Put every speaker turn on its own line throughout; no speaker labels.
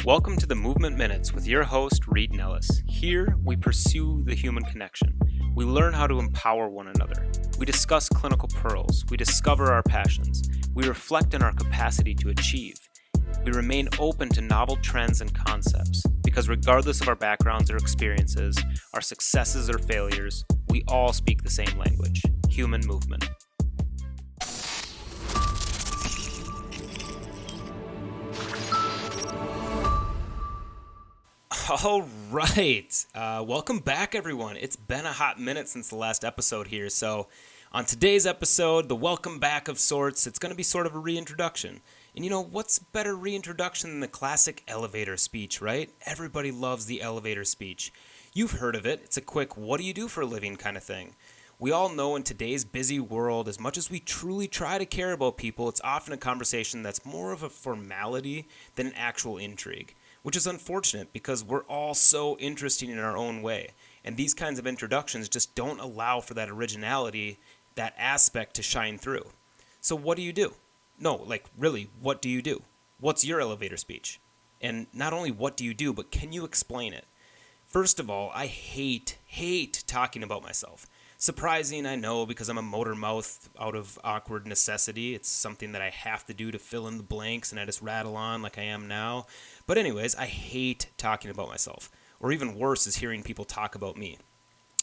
Welcome to the Movement Minutes with your host, Reed Nellis. Here, we pursue the human connection. We learn how to empower one another. We discuss clinical pearls. We discover our passions. We reflect on our capacity to achieve. We remain open to novel trends and concepts, because regardless of our backgrounds or experiences, our successes or failures, we all speak the same language, human movement. All right. Welcome back, everyone. It's been a hot minute since the last episode here. So on today's episode, the welcome back of sorts, it's going to be sort of a reintroduction. And you know, what's better reintroduction than the classic elevator speech, right? Everybody loves the elevator speech. You've heard of it. It's a quick, what do you do for a living kind of thing. We all know in today's busy world, as much as we truly try to care about people, it's often a conversation that's more of a formality than an actual intrigue. Which is unfortunate because we're all so interesting in our own way. And these kinds of introductions just don't allow for that originality, that aspect to shine through. So what do you do? No, really, what do you do? What's your elevator speech? And not only what do you do, but can you explain it? First of all, I hate talking about myself. Surprising, I know, because I'm a motor mouth out of awkward necessity. It's something that I have to do to fill in the blanks, and I just rattle on like I am now. But anyways, I hate talking about myself. Or even worse is hearing people talk about me.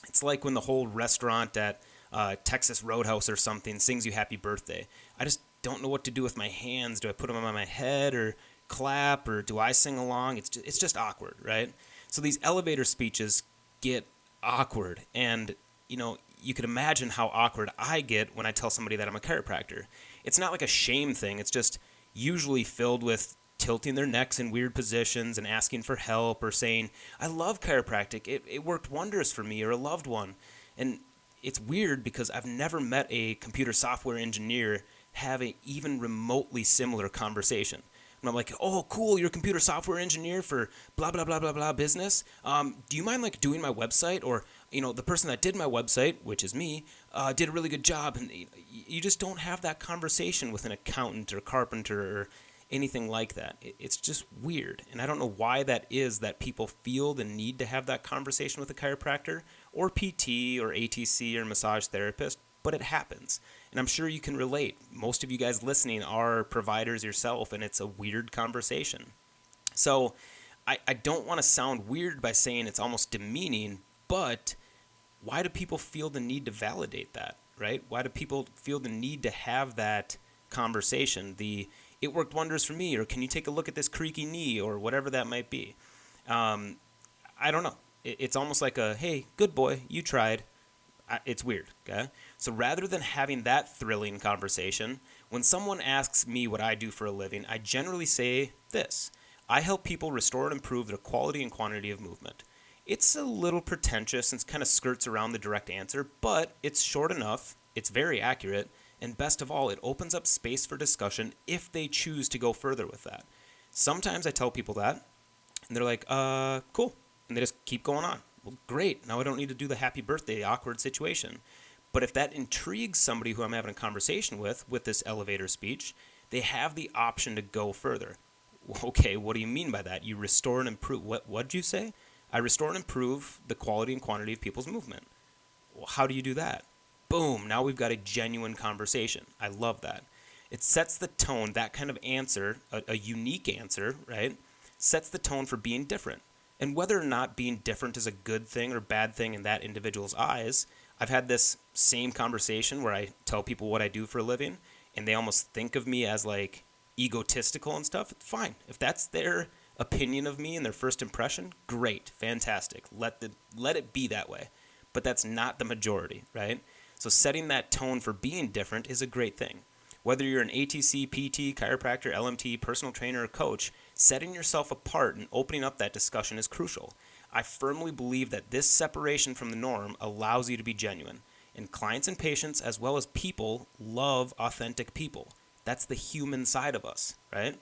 It's like when the whole restaurant at Texas Roadhouse or something sings you happy birthday. I just don't know what to do with my hands. Do I put them on my head or clap, or do I sing along? It's just awkward, right? So these elevator speeches get awkward, and you know, you could imagine how awkward I get when I tell somebody that I'm a chiropractor. It's not like a shame thing. It's just usually filled with tilting their necks in weird positions and asking for help or saying, I love chiropractic. It worked wonders for me, or a loved one. And it's weird because I've never met a computer software engineer have an even remotely similar conversation. And I'm like, oh, cool, you're a computer software engineer for blah, blah, blah, blah, blah business. Do you mind doing my website? Or, the person that did my website, which is me, did a really good job. And you just don't have that conversation with an accountant or carpenter or anything like that. It's just weird. And I don't know why that is, that people feel the need to have that conversation with a chiropractor or PT or ATC or massage therapist, but it happens. And I'm sure you can relate. Most of you guys listening are providers yourself, and it's a weird conversation. So I don't want to sound weird by saying it's almost demeaning, but why do people feel the need to validate that, right? Why do people feel the need to have that conversation? It worked wonders for me, or can you take a look at this creaky knee, or whatever that might be. I don't know. It's almost like a, hey, good boy, you tried. It's weird, okay? So rather than having that thrilling conversation, when someone asks me what I do for a living, I generally say this: I help people restore and improve their quality and quantity of movement. It's a little pretentious and kind of skirts around the direct answer, but it's short enough, it's very accurate, and best of all, it opens up space for discussion if they choose to go further with that. Sometimes I tell people that, and they're like, cool, and they just keep going on. Well, great. Now I don't need to do the happy birthday awkward situation. But if that intrigues somebody who I'm having a conversation with this elevator speech, they have the option to go further. Okay, what do you mean by that? You restore and improve. What'd you say? I restore and improve the quality and quantity of people's movement. Well, how do you do that? Boom, now we've got a genuine conversation. I love that. It sets the tone, that kind of answer, a unique answer, right, sets the tone for being different. And whether or not being different is a good thing or bad thing in that individual's eyes, I've had this same conversation where I tell people what I do for a living, and they almost think of me as egotistical and stuff. Fine. If that's their opinion of me and their first impression, great, fantastic. Let it be that way. But that's not the majority, right? So setting that tone for being different is a great thing. Whether you're an ATC, PT, chiropractor, LMT, personal trainer, or coach, setting yourself apart and opening up that discussion is crucial. I firmly believe that this separation from the norm allows you to be genuine. And clients and patients, as well as people, love authentic people. That's the human side of us, right?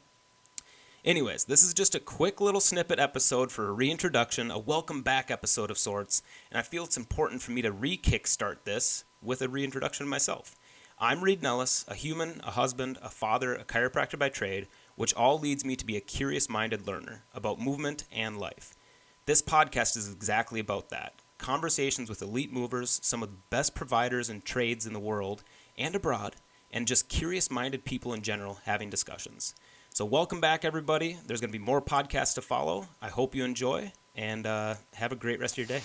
Anyways, this is just a quick little snippet episode for a reintroduction, a welcome back episode of sorts, and I feel it's important for me to re-kickstart this with a reintroduction of myself. I'm Reed Nellis, a human, a husband, a father, a chiropractor by trade, which all leads me to be a curious-minded learner about movement and life. This podcast is exactly about that. Conversations with elite movers, some of the best providers and trades in the world and abroad, and just curious-minded people in general having discussions. So welcome back, everybody. There's going to be more podcasts to follow. I hope you enjoy, and have a great rest of your day.